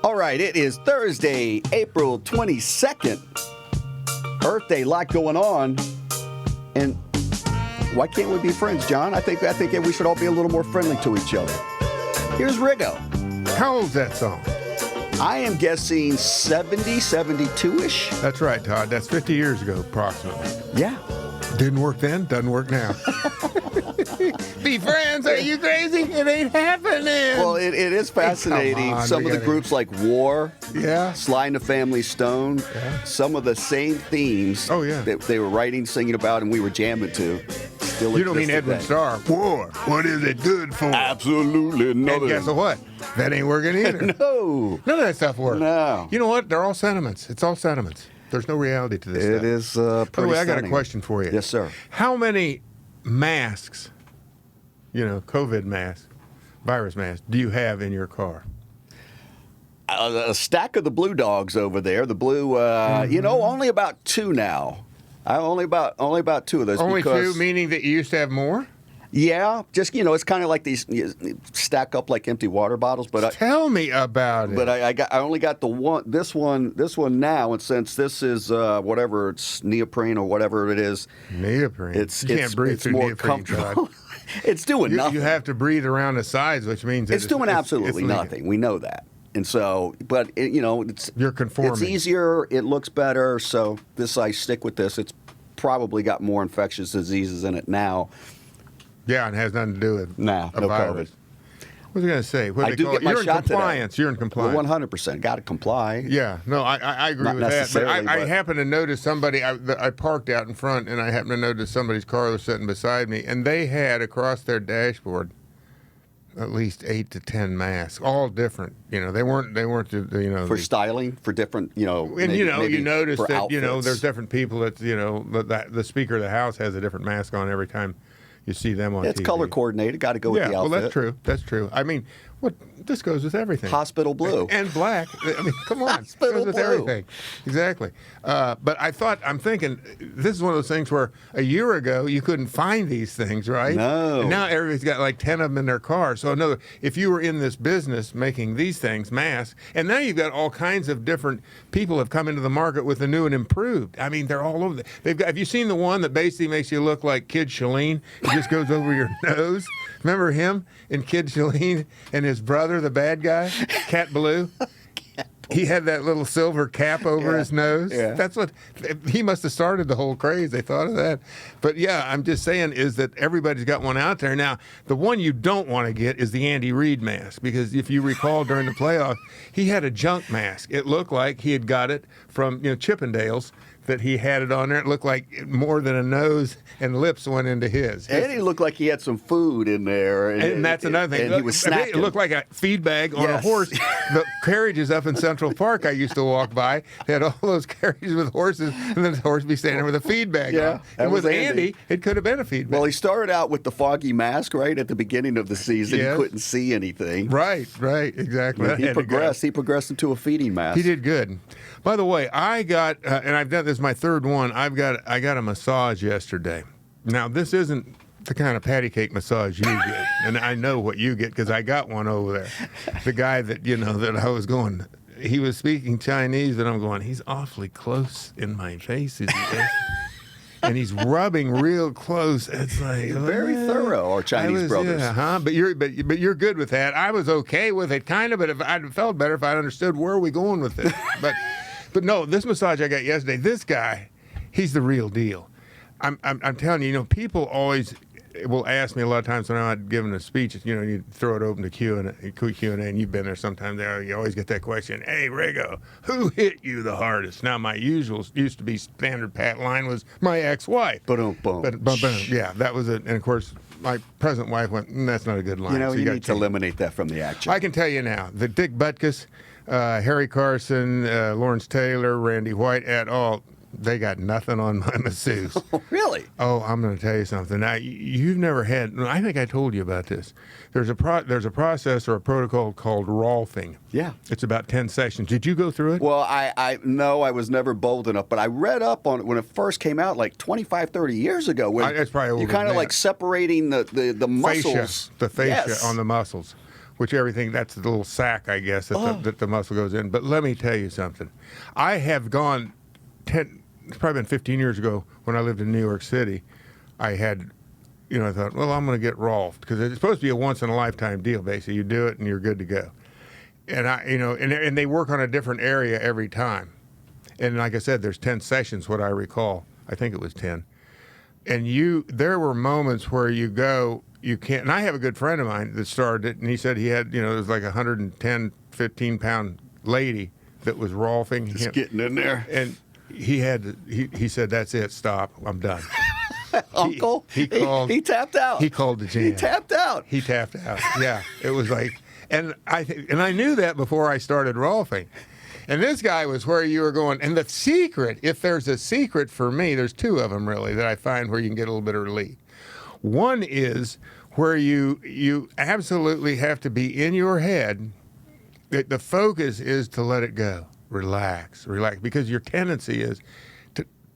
All right, it is Thursday, April 22nd. Earth Day, lot going on. And why can't we be friends, John? I think we should all be a little more friendly to each other. Here's Riggo. How old's that song? I am guessing 70, 72-ish. That's right, Todd. That's 50 years ago, approximately. Yeah. Didn't work then, doesn't work now. Be friends? Are you crazy? It ain't happening. Well, it is fascinating. Some of the groups like War, Sly and the Family Stone, some of the same themes that they were writing, singing about, and we were jamming to. Still you don't mean Edwin Starr. War, what is it good for? Absolutely nothing. And guess what? That ain't working either. No. None of that stuff works. No. You know what? They're all sentiments. It's all sentiments. There's no reality to this stuff. It is pretty By the way, I got a stunning. question for you. Yes, sir. How many masks, COVID masks, virus masks, do you have in your car? A stack of the blue dogs over there. The blue, only about two now. Only about two of those. Only two, meaning that you used to have more? Yeah, just it's kind of like these stack up like empty water bottles. But tell me about it. But I only got the one. This one now, and since this is whatever it's neoprene or whatever it is, neoprene. You can't breathe through more neoprene, comfortable. It's doing nothing. You have to breathe around the sides, which means it's doing absolutely nothing. We know that. And so, but it's you're conforming. It's easier. It looks better. So I stick with this. It's probably got more infectious diseases in it now. Yeah, and it has nothing to do with no virus. COVID. What was I going to say? I do get my You're in shot compliance. Today. You're in compliance. Well, 100%. Got to comply. Yeah, no, I agree Not with that. But I happened to notice somebody. I parked out in front, and I happened to notice somebody's car was sitting beside me, and they had across their dashboard at least 8 to 10 masks, all different. They weren't for styling, for different, And maybe you notice that outfits. There's different people that the Speaker of the House has a different mask on every time you see them on TV. It's color coordinated. Got to go with the outfit. Well, that's true. That's true. I mean, this goes with everything. Hospital blue and black. I mean, come on, Hospital it goes with blue. everything. Exactly. But I'm thinking, this is one of those things where a year ago you couldn't find these things, right? No. And now everybody's got like 10 of them in their car. So if you were in this business making these things, masks, and now you've got all kinds of different people have come into the market with the new and improved. I mean, they're all over. Have you seen the one that basically makes you look like Kid Shalene? It just goes over your nose. Remember him in Kid Shalene and his brother, the bad guy, Cat Blue? He had that little silver cap over his nose. Yeah. That's what he must have started the whole craze. They thought of that. But yeah, I'm just saying is that everybody's got one out there. Now, the one you don't want to get is the Andy Reid mask, because if you recall during the playoffs, he had a junk mask. It looked like he had got it from Chippendales, that he had it on there. It looked like more than a nose and lips went into his. And he looked like he had some food in there. And that's another thing. And he was snacking. It looked like a feed bag on a horse. The carriages up in Central Park I used to walk by, they had all those carriages with horses, and then the horse would be standing there with a feed bag on. And with Andy, it could have been a feed bag. Well, he started out with the foggy mask, right, at the beginning of the season. He couldn't see anything. Right, exactly. He progressed into a feeding mask. He did good. By the way, I got, and I've done this, my third one, I got a massage yesterday. Now, this isn't the kind of patty cake massage you get, and I know what you get because I got one over there. The guy that, that I was going, he was speaking Chinese, and I'm going, he's awfully close in my face, is he? And he's rubbing real close. It's like very thorough, our Chinese brothers. Yeah, but you're good with that. I was okay with it, kind of, but if I'd felt better if I understood where are we going with this. But no, this massage I got yesterday, this guy, he's the real deal. I'm telling you, people always will ask me a lot of times when I'm not giving a speech, you throw it open to Q&A, and you've been there sometimes. You always get that question, hey, Riggo, who hit you the hardest? Now, my usual used to be standard pat line was my ex-wife. Boom. Yeah, that was it. And, of course, my present wife went, that's not a good line. You need to eliminate that from the action. I can tell you now, the Dick Butkus, Harry Carson, Lawrence Taylor, Randy White, et al., they got nothing on my masseuse. Really? Oh, I'm going to tell you something. Now, you've never had, I think I told you about this. There's a process or a protocol called rolfing. Yeah. It's about 10 sessions. Did you go through it? Well, I was never bold enough, but I read up on it when it first came out like 25, 30 years ago. When that's probably older you're kind of than like separating the muscles. The fascia on the muscles. which everything, that's the little sack, I guess, that the muscle goes in. But let me tell you something. I have gone it's probably been 15 years ago when I lived in New York City. I had, I thought, well, I'm going to get rolfed because it's supposed to be a once-in-a-lifetime deal, basically. You do it and you're good to go. And and they work on a different area every time. And like I said, there's 10 sessions, what I recall. I think it was 10. And there were moments where you can't, and I have a good friend of mine that started it, and he said he had, it was like 110, 15-pound lady that was rolfing. Just getting in there. And he said, that's it, stop, I'm done. Uncle, he tapped out. He called the jam. He tapped out. He tapped out, yeah. It was like, and I knew that before I started rolfing. And this guy was where you were going. And the secret, if there's a secret for me, there's two of them really that I find where you can get a little bit of relief. One is where you absolutely have to be in your head. The focus is to let it go, relax, because your tendency is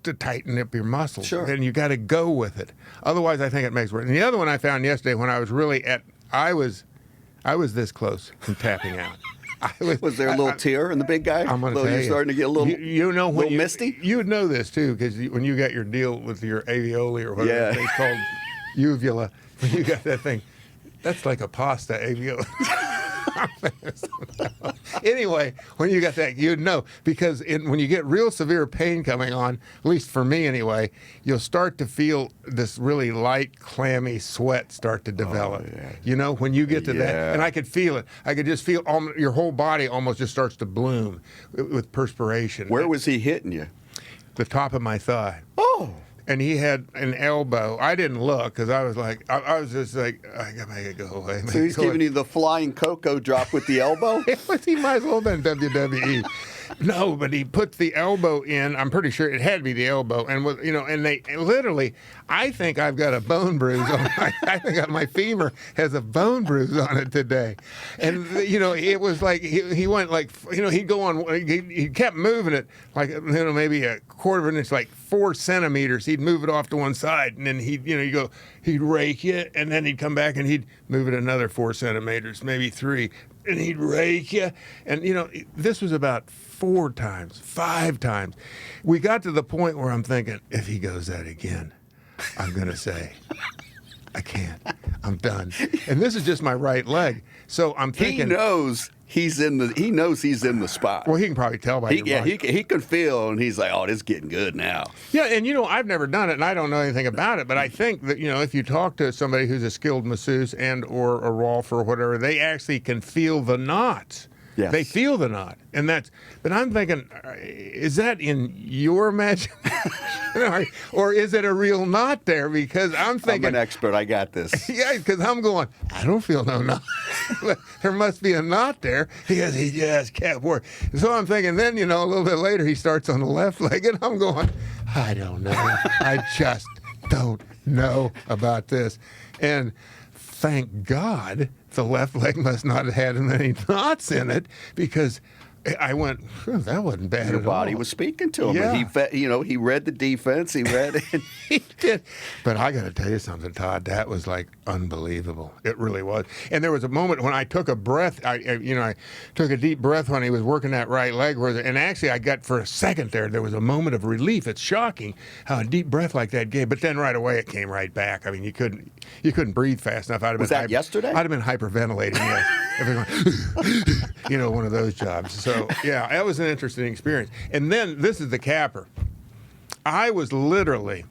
to tighten up your muscles. Sure. And you got to go with it. Otherwise, I think it makes it worse. And the other one I found yesterday when I was really I was this close from tapping out. Was there a little tear in the big guy? I'm going to tell you're you. starting to get a little, when misty? You would know this, too, because when you got your deal with your alveoli or whatever it's called, uvula, when you got that thing, that's like a pasta alveoli. Anyway, when you got that, you'd know, because when you get real severe pain coming on, at least for me anyway, you'll start to feel this really light, clammy sweat start to develop. Oh, yeah. When you get to that, and I could feel it. I could just feel your whole body almost just starts to bloom with perspiration. Where was he hitting you? The top of my thigh. Oh. And he had an elbow. I didn't look because I was like, I was just like, I gotta make it go away. So he's giving you the flying cocoa drop with the elbow? He might as well have been WWE. No, but he put the elbow in. I'm pretty sure it had to be the elbow, and and they literally. I think I've got a bone bruise on. I think my femur has a bone bruise on it today, and it was like he went like he'd go on. He kept moving it like maybe a quarter of an inch, like 4 centimeters. He'd move it off to one side, and then he'd rake you, and then he'd come back and he'd move it another 4 centimeters, maybe 3. And he'd rake you. And, this was about 4 times, 5 times. We got to the point where I'm thinking, if he goes that again, I'm going to say, I can't. I'm done. And this is just my right leg. So I'm thinking. He knows he's in the spot. Well, he can probably tell by your body. He can feel, and he's like, oh, this is getting good now. Yeah, and I've never done it, and I don't know anything about it, but I think that, if you talk to somebody who's a skilled masseuse and or a rolfer or whatever, they actually can feel the knots. Yes. They feel the knot, but I'm thinking, is that in your imagination, or is it a real knot there? Because I'm thinking, I'm an expert. I got this. Yeah, because I'm going, I don't feel no knot. There must be a knot there because he just kept working. So I'm thinking, then a little bit later he starts on the left leg, and I'm going, I don't know. I just don't know about this, and thank God the left leg must not have had many knots in it, because I went, that wasn't bad at all. Your body was speaking to him. Yeah. He read the defense. He read it. He did. But I got to tell you something, Todd. That was like unbelievable. It really was. And there was a moment when I took a breath. I took a deep breath when he was working that right leg. And actually, I got for a second there was a moment of relief. It's shocking how a deep breath like that gave. But then right away, it came right back. I mean, you couldn't breathe fast enough. Was that yesterday? I'd have been hyperventilating. Yes. One of those jobs. So, yeah, that was an interesting experience. And then this is the capper. I was literally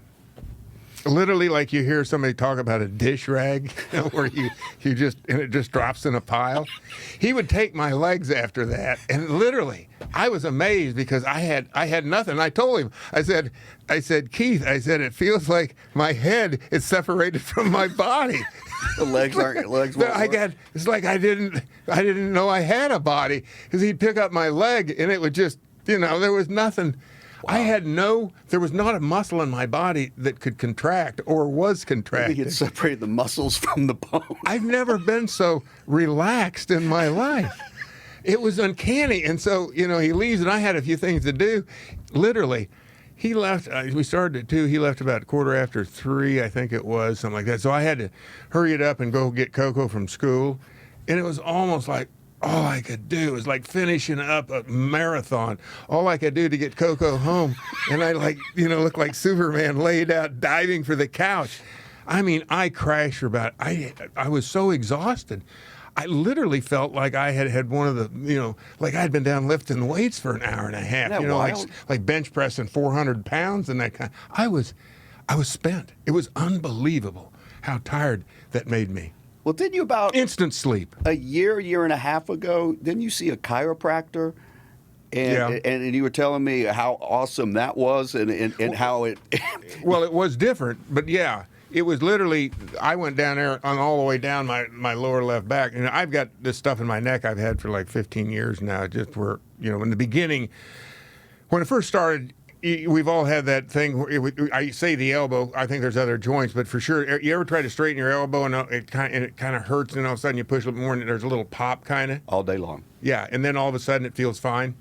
like you hear somebody talk about a dish rag, where you just, and it just drops in a pile. He would take my legs after that, and literally, I was amazed because I had nothing. I told him, I said, Keith, it feels like my head is separated from my body. The legs won't work. It's like I didn't know I had a body, because he'd pick up my leg and it would just, there was nothing. Wow. There was not a muscle in my body that could contract or was contracted. Maybe he had separated the muscles from the bone. I've never been so relaxed in my life. It was uncanny. And so, he leaves, and I had a few things to do. Literally, he left, we started at 2, he left about 2:15, I think it was, something like that. So I had to hurry it up and go get Coco from school. And it was almost like all I could do was like finishing up a marathon. All I could do to get Coco home. And I looked like Superman laid out diving for the couch. I mean, I crashed for about, I was so exhausted. I literally felt like I had one of the, like I had been down lifting weights for an hour and a half, Isn't that wild? like bench pressing 400 pounds and that kind. I was spent. It was unbelievable how tired that made me. Well, didn't you about Instant sleep. a year and a half ago, didn't you see a chiropractor? And you were telling me how awesome that was and how it... Well, it was different, but yeah. It was literally, I went down there on all the way down my lower left back. And I've got this stuff in my neck I've had for like 15 years now, just where, in the beginning, when it first started, we've all had that thing. I say the elbow. I think there's other joints, but for sure, you ever try to straighten your elbow and it kind of hurts, and all of a sudden you push a little more and there's a little pop kind of? All day long. Yeah, and then all of a sudden it feels fine?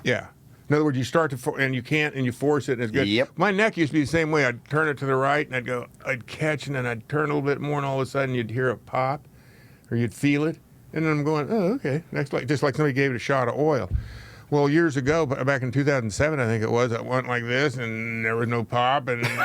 Yeah. In other words, you start to, and you can't, and you force it, and it's good. Yep. My neck used to be the same way. I'd turn it to the right, and I'd catch, and then I'd turn a little bit more, and all of a sudden you'd hear a pop, or you'd feel it, and then I'm going, oh, okay. Just like somebody gave it a shot of oil. Well, years ago, back in 2007, I think it was, I went like this, and there was no pop, and then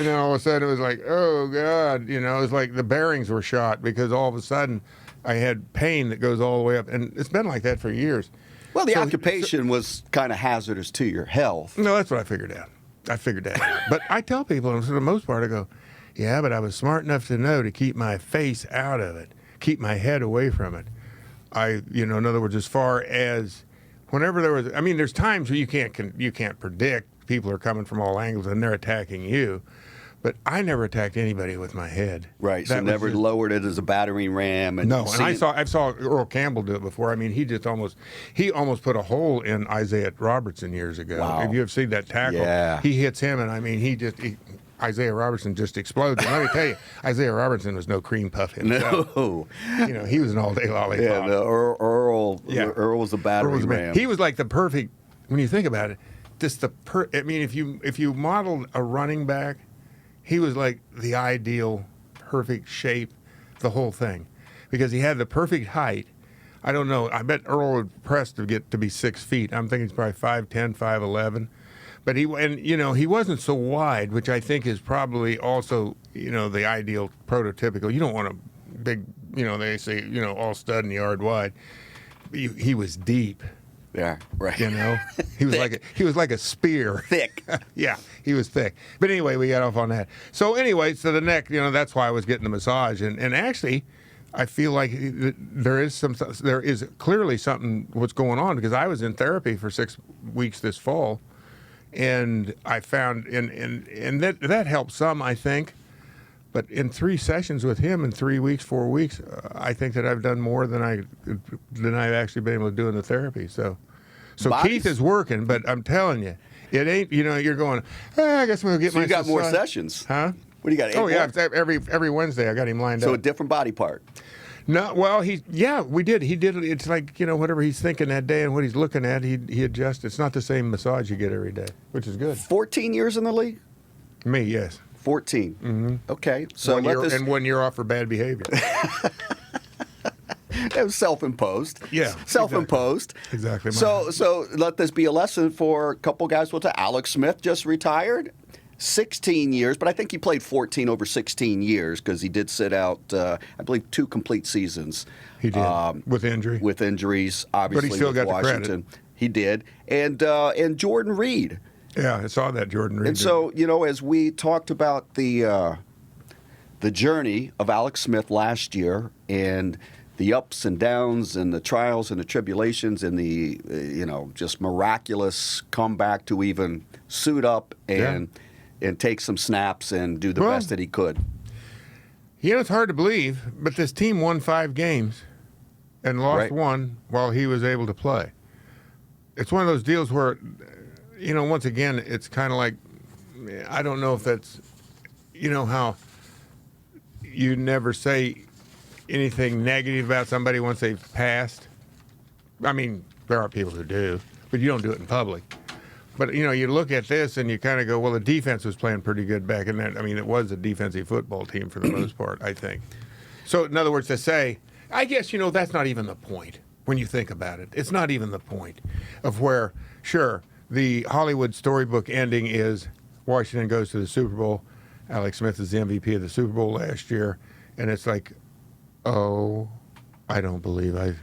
all of a sudden it was like, oh, God, it was like the bearings were shot, because all of a sudden I had pain that goes all the way up, and it's been like that for years. Well, the occupation was kind of hazardous to your health. No, that's what I figured out. But I tell people, for the most part, I go, yeah, but I was smart enough to know to keep my face out of it, keep my head away from it. In other words, as far as whenever there was, there's times where you can't predict. People are coming from all angles and they're attacking you. But I never attacked anybody with my head. Right, so never lowered it as a battering ram. And I saw Earl Campbell do it before. He almost put a hole in Isaiah Robertson years ago. Wow. If you have seen that tackle, yeah. He hits him, and Isaiah Robertson just explodes. And let me tell you, Isaiah Robertson was no cream puff himself. No. He was an all-day lollipop. Yeah, Earl was a battering ram. He was like the perfect, when you think about it, if you modeled a running back, he was like the ideal, perfect shape, the whole thing, because he had the perfect height. I don't know. I bet Earl would press to get to be 6 feet. I'm thinking he's probably 5'10", 5'11". But he wasn't so wide, which I think is probably also, the ideal prototypical. You don't want a big, they say, all stud in the yard wide. He was deep. Yeah, right. He was like a spear. Thick. Yeah, he was thick. But anyway, we got off on that. So the neck, that's why I was getting the massage. And actually, I feel like there is clearly something what's going on, because I was in therapy for 6 weeks this fall, and I found and that helped some, I think. But in 3 sessions with him in 3 weeks, 4 weeks, I think that I've done more than I've actually been able to do in the therapy. So Keith is working, but I'm telling you, it ain't. You're going. I guess we'll get. So you got more sessions, huh? What do you got? 8 Oh yeah, more? every Wednesday I got him lined up. So a different body part. No, well, we did. He did. It's like whatever he's thinking that day and what he's looking at, he adjusts. It's not the same massage you get every day, which is good. 14 years in the league. Me, yes. 14. Mm-hmm. Okay, so and 1 year off for bad behavior. It was self-imposed. Yeah, self-imposed. Exactly. So let this be a lesson for a couple guys. Alex Smith just retired, 16 years, but I think he played 14 over 16 years because he did sit out, I believe, 2 complete seasons. He did with injury. With injuries, obviously. But he still with got Washington. the credit. He did, and Jordan Reed. Yeah, I saw that, Jordan Reed. And so, as we talked about the journey of Alex Smith last year and the ups and downs and the trials and the tribulations and the, just miraculous comeback to even suit up and take some snaps and do the best that he could. It's hard to believe, but this team won 5 games and lost 1 while he was able to play. It's one of those deals where, once again, it's kind of like, I don't know if that's, how you never say anything negative about somebody once they've passed. I mean, there are people who do, but you don't do it in public. But, you look at this and you kind of go, well, the defense was playing pretty good back in that. I mean, it was a defensive football team for the most part, I think. So, in other words, to say, I guess, that's not even the point when you think about it. It's not even the point of where, sure, the Hollywood storybook ending is Washington goes to the Super Bowl. Alex Smith is the MVP of the Super Bowl last year. And it's like, oh, I don't believe I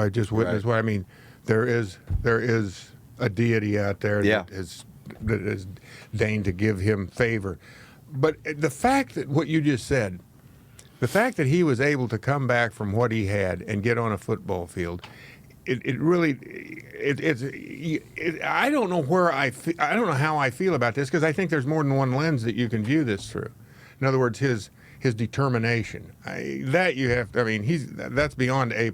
just witnessed what I mean. There is a deity out there that is deigned to give him favor. But the fact that what you just said, the fact that he was able to come back from what he had and get on a football field, I don't know I don't know how I feel about this, because I think there's more than one lens that you can view this through. In other words, his determination. That's beyond A+.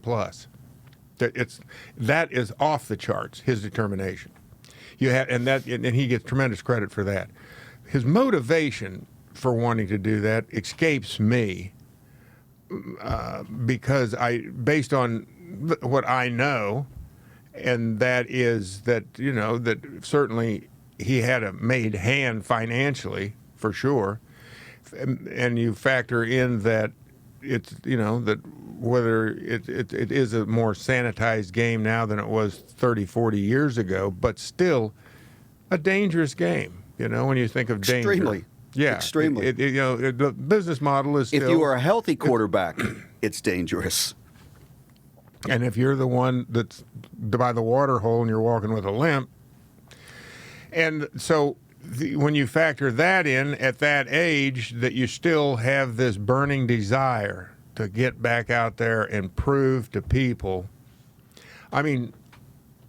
That is off the charts. His determination. And he gets tremendous credit for that. His motivation for wanting to do that escapes me, because based on what I know, and that is that that certainly he had a made hand financially for sure, and you factor in that it's that whether it is a more sanitized game now than it was 30, 40 years ago, but still a dangerous game. When you think of danger. Extremely. Yeah. Extremely. The business model is still. If you are a healthy quarterback, it's dangerous. And if you're the one that's by the water hole and you're walking with a limp. And so when you factor that in at that age, that you still have this burning desire to get back out there and prove to people. I mean,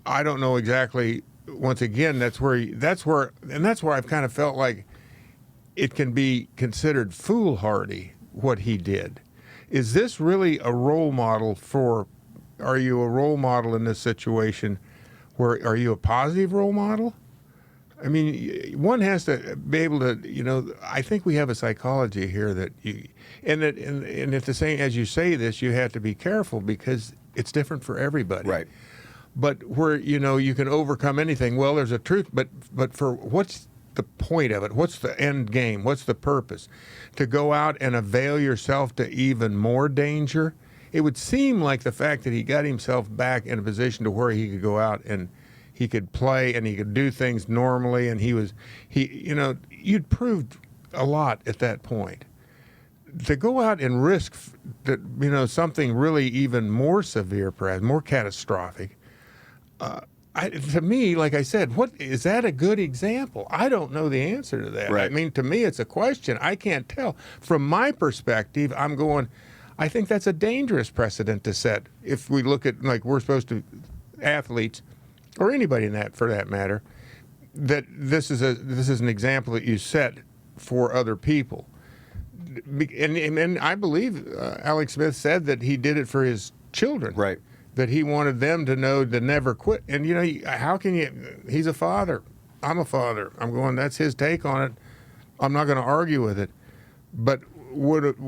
I don't know exactly. Once again, that's where I've kind of felt like it can be considered foolhardy what he did. Is this really a role model are you a role model in this situation? Are you a positive role model? I mean, one has to be able to, I think we have a psychology here that and at the same, as you say this, you have to be careful because it's different for everybody. Right. But where, you can overcome anything. Well, there's a truth, but for what's the point of it? What's the end game? What's the purpose? To go out and avail yourself to even more danger? It would seem like the fact that he got himself back in a position to where he could go out and he could play and he could do things normally, and you'd proved a lot at that point. To go out and risk something really even more severe, perhaps more catastrophic. To me, like I said, what is that a good example? I don't know the answer to that. Right. I mean, to me, it's a question. I can't tell. From my perspective, I'm going, I think that's a dangerous precedent to set. If we look at, like, we're supposed to, athletes, or anybody in that, for that matter, that this is an example that you set for other people. And I believe Alex Smith said that he did it for his children. Right. That he wanted them to know to never quit. And, how can you, he's a father. I'm a father. I'm going, that's his take on it. I'm not going to argue with it. But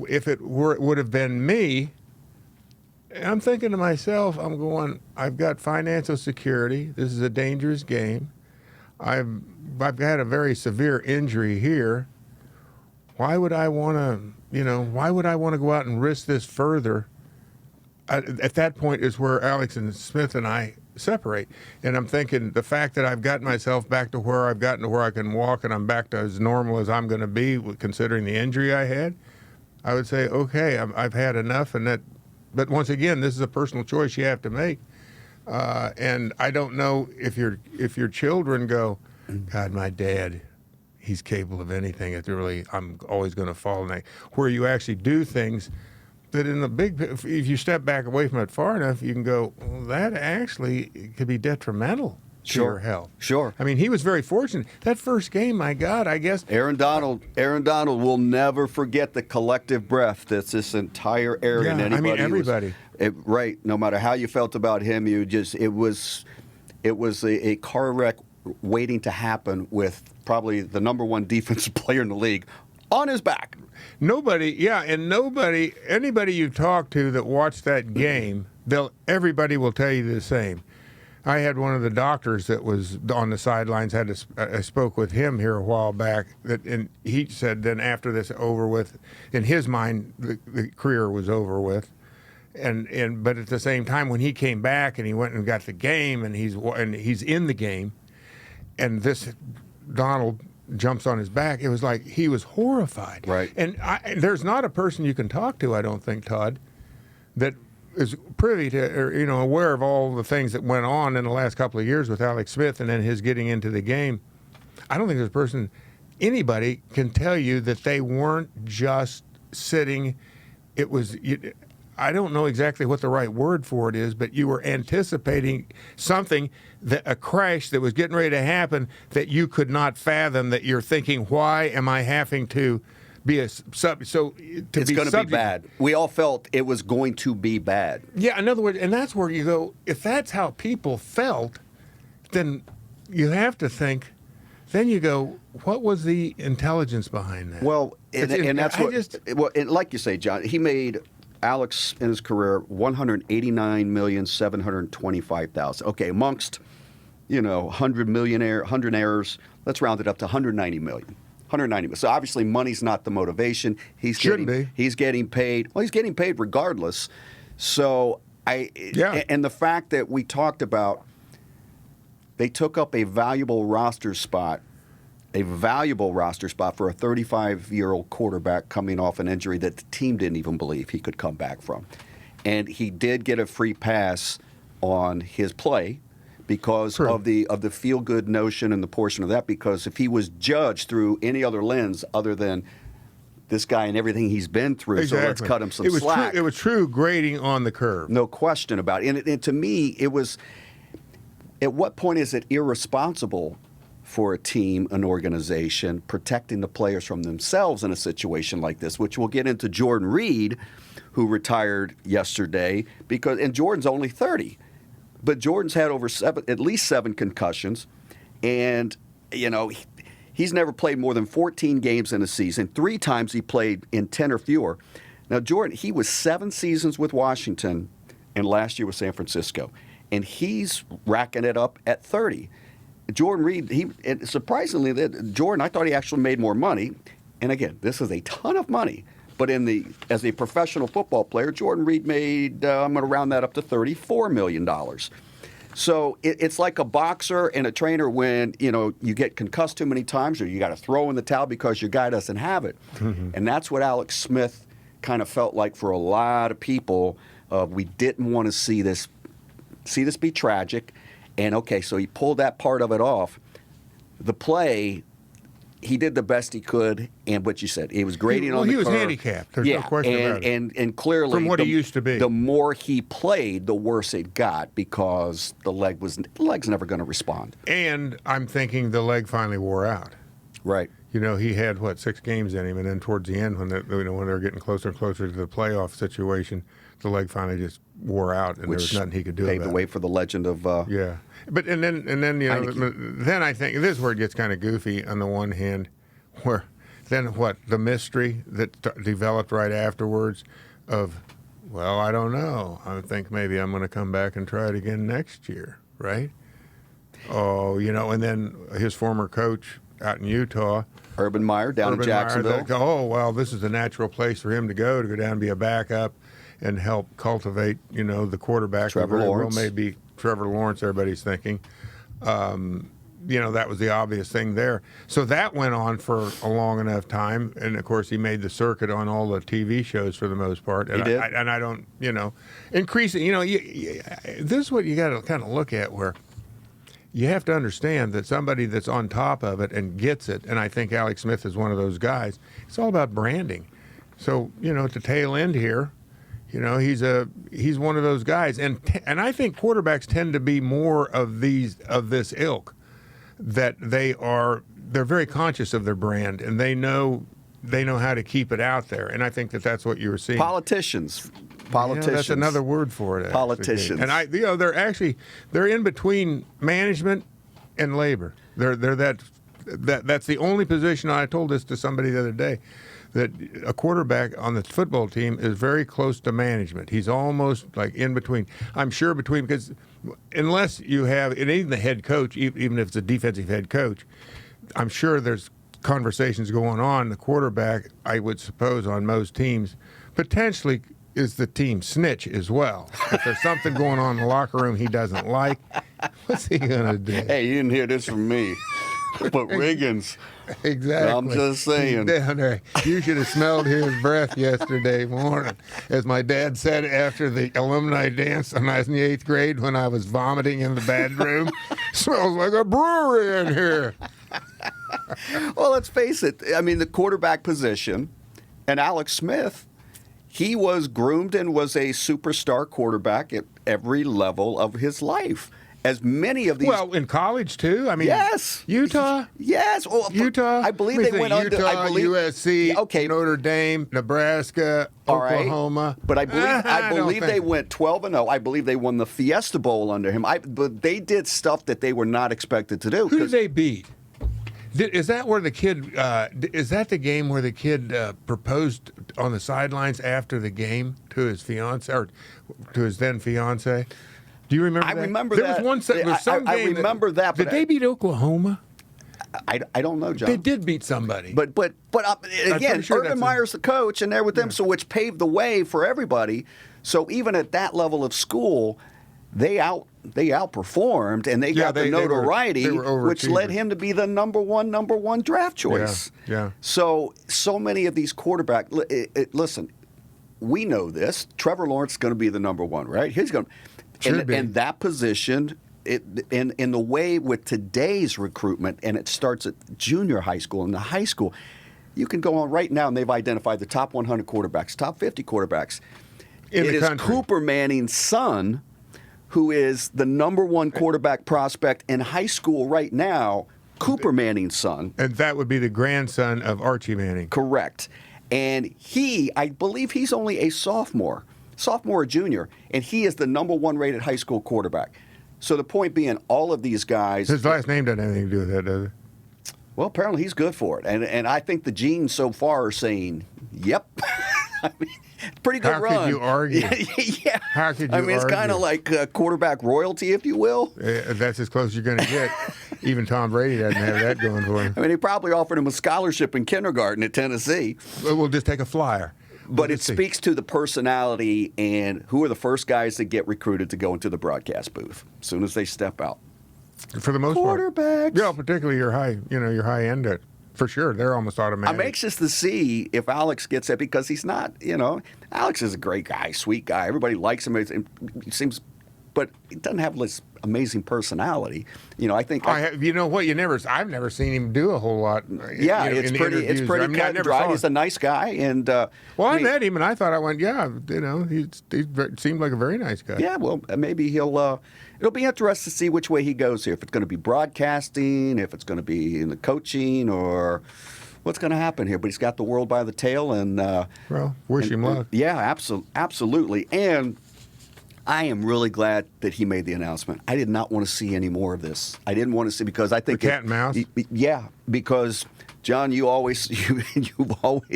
if it would have been me, I'm thinking to myself, I'm going, I've got financial security. This is a dangerous game. I've had a very severe injury here. Why would I want to go out and risk this further? At that point is where Alex and Smith and I separate. And I'm thinking the fact that I've gotten myself back to where I've gotten to where I can walk and I'm back to as normal as I'm going to be, considering the injury I had, I would say, okay, I've had enough. But once again, this is a personal choice you have to make. And I don't know if your children go, God, my dad, he's capable of anything. It's really, I'm always going to fall in that. Where you actually do things that in the big, if you step back away from it far enough, you can go, well, that actually could be detrimental to your health. Sure. I mean, he was very fortunate. That first game, my God, I guess. Aaron Donald will never forget the collective breath that's this entire area. Yeah, and everybody. Right. No matter how you felt about him, it was a car wreck waiting to happen with probably the number one defensive player in the league on his back. Anybody you talk to that watched that game, everybody will tell you the same. I had one of the doctors that was on the sidelines. I spoke with him here a while back, and he said then after this over with, in his mind, the career was over with. But at the same time, when he came back and he went and got the game, and he's in the game, and this Donald jumps on his back, it was like he was horrified. Right. And there's not a person you can talk to, I don't think, Todd, that is privy to, or, aware of all the things that went on in the last couple of years with Alex Smith and then his getting into the game. I don't think there's a person, anybody can tell you that they weren't just sitting. It was, I don't know exactly what the right word for it is, but you were anticipating something, a crash that was getting ready to happen that you could not fathom, that you're thinking, why am I having to be a sub? So it's going to be bad. We all felt it was going to be bad. Yeah, in other words, and that's where you go, if that's how people felt, then you have to think, then you go, what was the intelligence behind that? Well, and that's and like you say, John, he made Alex in his career $189,725,000. Okay, amongst 100 millionaires, let's round it up to 190 million. 190 million. So obviously money's not the motivation. He's getting paid. Well, he's getting paid regardless. So and the fact that we talked about, they took up a valuable roster spot for a 35-year-old quarterback coming off an injury that the team didn't even believe he could come back from. And he did get a free pass on his play because of the feel-good notion and the portion of that, because if he was judged through any other lens other than this guy and everything he's been through, so let's cut him some slack. It was true grading on the curve. No question about it. And to me, it was, at what point is it irresponsible for a team, an organization, protecting the players from themselves in a situation like this, which we'll get into Jordan Reed, who retired yesterday, and Jordan's only 30. But Jordan's had at least seven concussions, and he's never played more than 14 games in a season. 3 times he played in 10 or fewer. Now, Jordan, he was 7 seasons with Washington, and last year with San Francisco, and he's racking it up at 30. Jordan Reed, surprisingly, Jordan, I thought he actually made more money. And again, this is a ton of money. But as a professional football player, Jordan Reed made, I'm going to round that up to $34 million. So it's like a boxer and a trainer when, you get concussed too many times, or you got to throw in the towel because your guy doesn't have it. Mm-hmm. And that's what Alex Smith kind of felt like for a lot of people. We didn't want to see this be tragic. And okay, so he pulled that part of it off. The play, he did the best he could, and what you said, he was grading on the curve. He was handicapped. There's no question about it. And clearly, from what he used to be, the more he played, the worse it got, because the leg's never going to respond. And I'm thinking the leg finally wore out. Right. He had 6 games in him, and then towards the end, when they were getting closer and closer to the playoff situation, the leg finally just wore out, and there was nothing he could do about it. Paved the way for the legend of But then then I think this is where it gets kind of goofy on the one hand, where then the mystery that developed right afterwards of, well, I don't know. I think maybe I'm going to come back and try it again next year, right? Oh, and then his former coach out in Utah, Urban Meyer down in Jacksonville. This is a natural place for him to go down and be a backup and help cultivate, the quarterback. Trevor Lawrence. Well, maybe Trevor Lawrence, everybody's thinking. That was the obvious thing there. So that went on for a long enough time. And, of course, he made the circuit on all the TV shows for the most part. And he did. I don't, increasing, this is what you got to kind of look at, where you have to understand that somebody that's on top of it and gets it, and I think Alex Smith is one of those guys, it's all about branding. So, at the tail end here, he's one of those guys, and I think quarterbacks tend to be more of this ilk, that they're very conscious of their brand, and they know how to keep it out there, and I think that's what you were seeing. Politicians. That's another word for it. Politicians. And they're in between management and labor. That's the only position. I told this to somebody the other day, that a quarterback on the football team is very close to management. He's almost like in between. I'm sure between, because unless you have, and even the head coach, even if it's a defensive head coach, I'm sure there's conversations going on. The quarterback, I would suppose, on most teams, potentially is the team snitch as well. If there's something going on in the locker room he doesn't like, what's he going to do? Hey, you didn't hear this from me. But Riggins. Exactly. I'm just saying. He's down there. You should have smelled his breath yesterday morning. As my dad said after the alumni dance when I was in the 8th grade when I was vomiting in the bedroom, smells like a brewery in here. Well, let's face it. I mean, the quarterback position, and Alex Smith, he was groomed and was a superstar quarterback at every level of his life. As many of these. Well, in college too. I mean, yes, Utah. Yes, well, Utah. I believe they went under. Utah, I believe, USC, okay, Notre Dame, Nebraska, all right. Oklahoma. But I believe they went 12-0. I believe they won the Fiesta Bowl under him. But they did stuff that they were not expected to do. Who did they beat? Is that where the kid? Is that the game where the kid proposed on the sidelines after the game to his fiance or to his then fiance? Do you remember? I that? remember there that. Was one. There was some I game remember that. Did they beat Oklahoma? I don't know, John. They did beat somebody. But again, sure Urban Meyer's the coach, and they're with them, Yeah. so which paved the way for everybody. So even at that level of school, they outperformed, and they got the notoriety, they were which led him to be the number one draft choice. Yeah. So many of these quarterbacks. Listen, we know this. Trevor Lawrence is going to be the number one, right? He's going. And that position, in the way with today's recruitment, and it starts at junior high school and the high school, you can go on right now, and they've identified the top 100 quarterbacks, top 50 quarterbacks. In it the is country. Cooper Manning's son, who is the number one quarterback prospect in high school right now. Cooper Manning's son. And that would be the grandson of Archie Manning. Correct. And I believe he's only a sophomore or junior, and he is the number one rated high school quarterback. So the point being, all of these guys. His last name doesn't have anything to do with that, does it? Well, apparently he's good for it. And I think the genes so far are saying, yep. I mean, pretty good run. How could you argue? Yeah. How could you argue? It's kind of like quarterback royalty, if you will. That's as close as you're going to get. Even Tom Brady doesn't have that going for him. I mean, he probably offered him a scholarship in kindergarten at Tennessee. We'll just take a flyer. But it speaks to the personality and who are the first guys that get recruited to go into the broadcast booth as soon as they step out. For the most part. Quarterbacks. Yeah, particularly your high end. For sure, they're almost automatic. I'm anxious to see if Alex gets it because he's not, Alex is a great guy, sweet guy. Everybody likes him. It seems, but he doesn't have this amazing personality. I think. I've never seen him do a whole lot. Yeah, it's pretty cut and dry. He's a nice guy, and I met him, and I thought he seemed like a very nice guy. Yeah, well, maybe it'll be interesting to see which way he goes here. If it's going to be broadcasting, if it's going to be in the coaching, or what's going to happen here. But he's got the world by the tail, and wish him luck. Yeah, absolutely, and I am really glad that he made the announcement. I did not want to see any more of this. I didn't want to see because I think the cat and mouse. Yeah, because John, you've always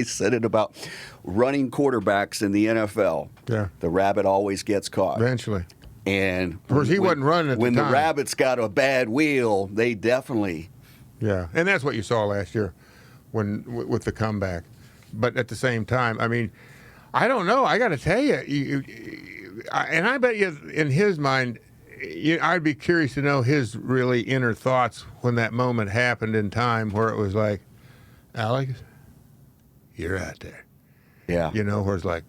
said it about running quarterbacks in the NFL. Yeah, the rabbit always gets caught eventually. And of course, he wasn't running at the time. When the rabbit's got a bad wheel, they definitely. Yeah, and that's what you saw last year, with the comeback. But at the same time, I mean, I don't know. I got to tell you. And I bet you, in his mind, I'd be curious to know his really inner thoughts when that moment happened in time where it was like, Alex, you're out there. Yeah. Where it's like,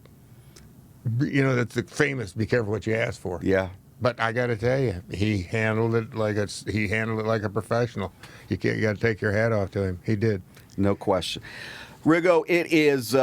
that's the famous "be careful what you ask for." Yeah. But I got to tell you, he handled it like a professional. You got to take your hat off to him. He did. No question. Riggo, it is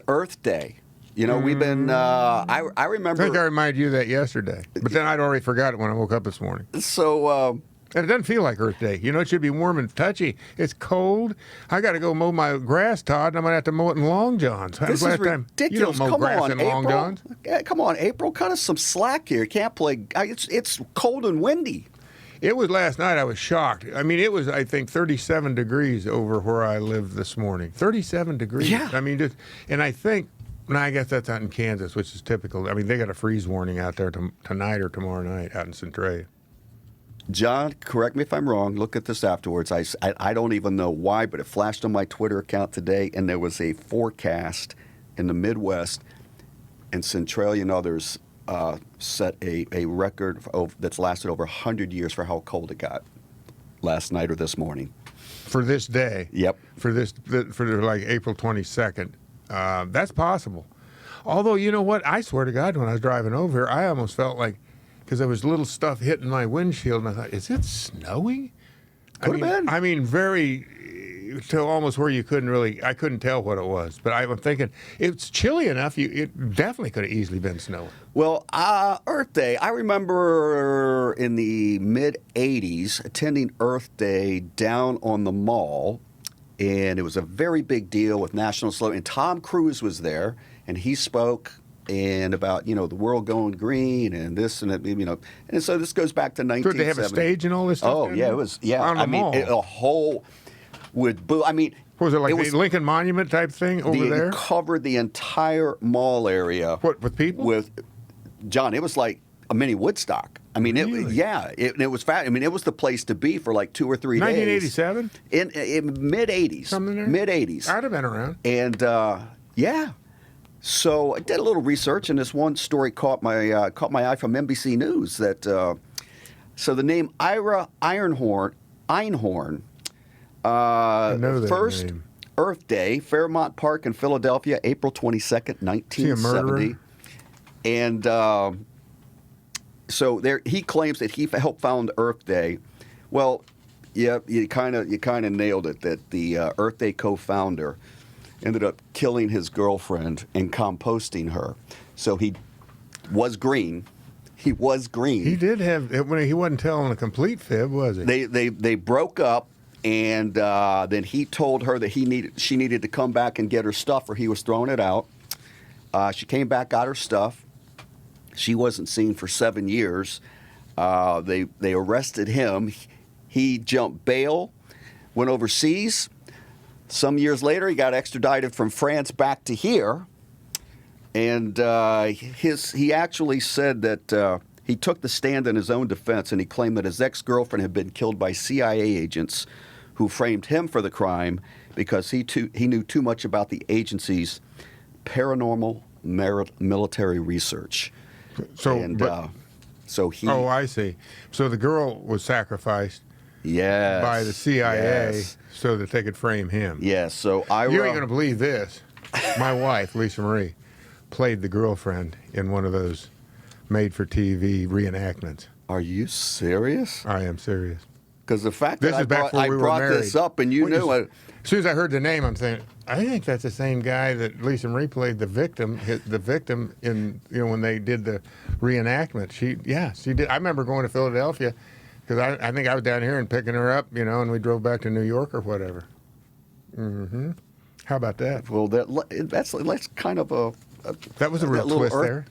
Earth Day. We've been. I remember. I think I reminded you of that yesterday, but then I'd already forgot it when I woke up this morning. So. And it doesn't feel like Earth Day. It should be warm and touchy. It's cold. I got to go mow my grass, Todd, and I'm going to have to mow it in Long Johns. This is ridiculous. You don't mow grass in Long Johns. Come on, April. Cut us some slack here. You can't play. It's cold and windy. It was last night. I was shocked. I mean, it was, I think, 37 degrees over where I live this morning. 37 degrees. Yeah. I mean, and I think No, I guess that's out in Kansas, which is typical. I mean, they got a freeze warning out there tonight or tomorrow night out in Centralia. John, correct me if I'm wrong. Look at this afterwards. I don't even know why, but it flashed on my Twitter account today, and there was a forecast in the Midwest, and Centralia and others set a record that's lasted over 100 years for how cold it got last night or this morning. For this day. Yep. For like April 22nd. That's possible. Although, you know what? I swear to God, when I was driving over here, I almost felt like, because there was little stuff hitting my windshield, and I thought, is it snowing? Could have been. I mean, very, to almost where I couldn't tell what it was. But I'm thinking, it's chilly enough, it definitely could have easily been snowing. Well, Earth Day, I remember in the mid-'80s attending Earth Day down on the mall, and it was a very big deal with National Slogan. And Tom Cruise was there, and he spoke and about, the world going green and this and that, And so this goes back to 1970. Did they have a stage and all this stuff? Oh, yeah, it was, yeah. On the mall. A whole, was it like the Lincoln Monument type thing over there? It covered the entire mall area. What, with people? John, it was like a mini Woodstock. I mean, Really? it was fat. I mean, it was the place to be for like 2 or 3 days. 1987? In mid-'80s. Something there? Mid-'80s. I'd have been around. And, yeah. So I did a little research, and this one story caught my eye from NBC News that, so the name Ira Einhorn, first name. Earth Day, Fairmount Park in Philadelphia, April 22nd, 1970. And so there, he claims that he helped found Earth Day. Well, yeah, you kind of nailed it. That the Earth Day co-founder ended up killing his girlfriend and composting her. So he was green. He was green. He did have. He wasn't telling a complete fib, was he? They broke up, and then he told her that she needed to come back and get her stuff, or he was throwing it out. She came back, got her stuff. She wasn't seen for 7 years. They arrested him. He jumped bail, went overseas. Some years later, he got extradited from France back to here. And he actually said that he took the stand in his own defense, and he claimed that his ex-girlfriend had been killed by CIA agents who framed him for the crime because he knew too much about the agency's paranormal military research. So he. Oh, I see. So the girl was sacrificed. Yes. By the CIA, yes. So that they could frame him. Yes. So Ira. You ain't gonna believe this. My wife, Lisa Marie, played the girlfriend in one of those made-for-TV reenactments. Are you serious? I am serious. Because the fact This that is back I before we were brought married. this up and you knew it. As soon as I heard the name, I'm thinking, I think that's the same guy that Lisa Marie played the victim in, when they did the reenactment. She did. I remember going to Philadelphia because I think I was down here and picking her up, and we drove back to New York or whatever. Mm-hmm. How about that? Well, that's kind of a that was a real twist there.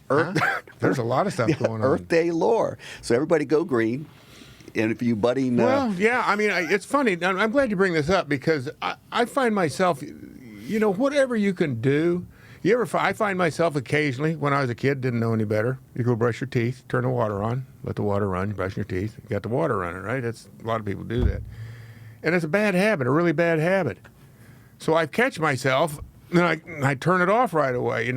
There's a lot of stuff going on. Earth Day lore. So everybody go green. And if you budding... Well, yeah, I mean, it's funny. I'm glad you bring this up because I find myself, whatever you can do. I find myself occasionally, when I was a kid, didn't know any better. You go brush your teeth, turn the water on, let the water run, you brush your teeth, you got the water running, right? A lot of people do that. And it's a bad habit, a really bad habit. So I catch myself, and I turn it off right away,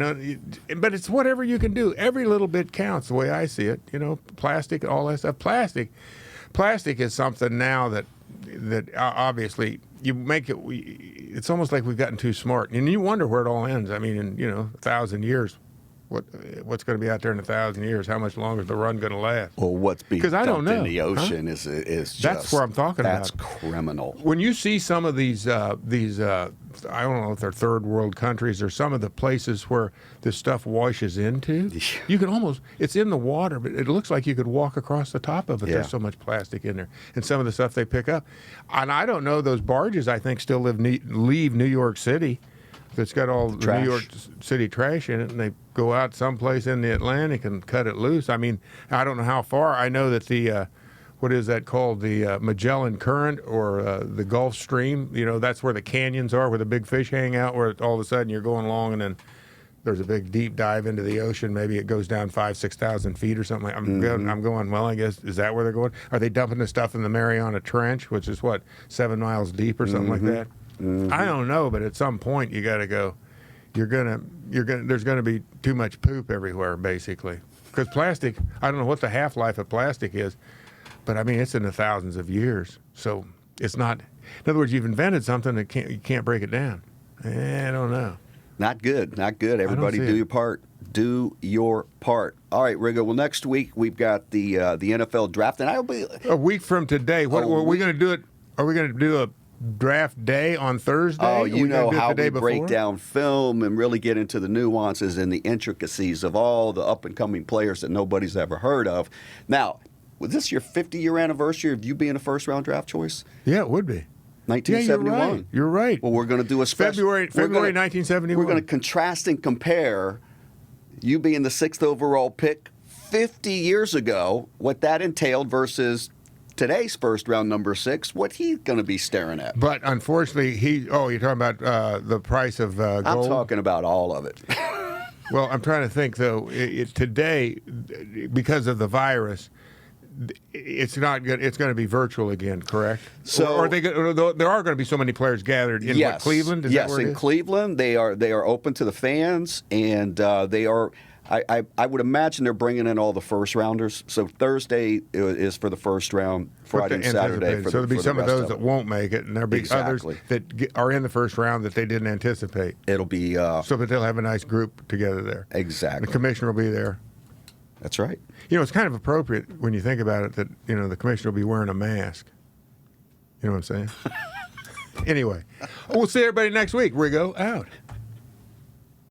But it's whatever you can do. Every little bit counts, the way I see it. Plastic, all that stuff. Plastic is something now that obviously you make it. It's almost like we've gotten too smart, and you wonder where it all ends. I mean, in 1,000 years, what's going to be out there in 1,000 years? How much longer is the run going to last? Well, what's being dumped in the ocean is just that's where I'm talking about. That's criminal. When you see some of these I don't know if they're third world countries or some of the places where this stuff washes into, you can almost, it's in the water, but it looks like you could walk across the top of it. Yeah. There's so much plastic in there. And some of the stuff they pick up. And I don't know, those barges, I think, still leave New York City. That's got all the New York City trash in it, and they go out someplace in the Atlantic and cut it loose. I mean, I don't know how far. I know that the what is that called? The Magellan Current or the Gulf Stream. That's where the canyons are, where the big fish hang out, where all of a sudden you're going along and then there's a big deep dive into the ocean. Maybe it goes down 5,000-6,000 feet or something. I'm going. Well, I guess is that where they're going? Are they dumping the stuff in the Mariana Trench, which is what 7 miles deep or something like that? I don't know, but at some point you got to go. There's gonna be too much poop everywhere, basically. Because plastic, I don't know what the half-life of plastic is, but I mean it's in the thousands of years. So it's not. In other words, you've invented something that you can't break it down. I don't know. Not good. Not good. Everybody do your part. Do your part. All right, Riggo. Well, next week we've got the NFL draft, and I'll be a week from today. What are we going to do? Are we going to do a draft day on Thursday? Oh, you know how we break down film and really get into the nuances and the intricacies of all the up-and-coming players that nobody's ever heard of. Now, was this your 50-year anniversary of you being a first-round draft choice? Yeah, it would be. 1971. Yeah, you're right. Well, we're going to do a special. February 1971. We're going to contrast and compare you being the 6th overall pick 50 years ago, what that entailed versus today's first round number 6, what he's going to be staring at. But unfortunately, you're talking about the price of gold? I'm talking about all of it. Well, I'm trying to think, though. Today, because of the virus, it's not good. It's going to be virtual again, correct? So, there are going to be so many players gathered in Cleveland? Yes, in Cleveland. They are open to the fans, and they are. I would imagine they're bringing in all the first rounders. So Thursday is for the first round, Friday and Saturday. So there'll be some of those that won't make it, and there'll be others that are in the first round that they didn't anticipate. It'll be but they'll have a nice group together there. Exactly. The commissioner will be there. That's right. It's kind of appropriate when you think about it that the commissioner will be wearing a mask. You know what I'm saying? Anyway, we'll see everybody next week. Riggo out.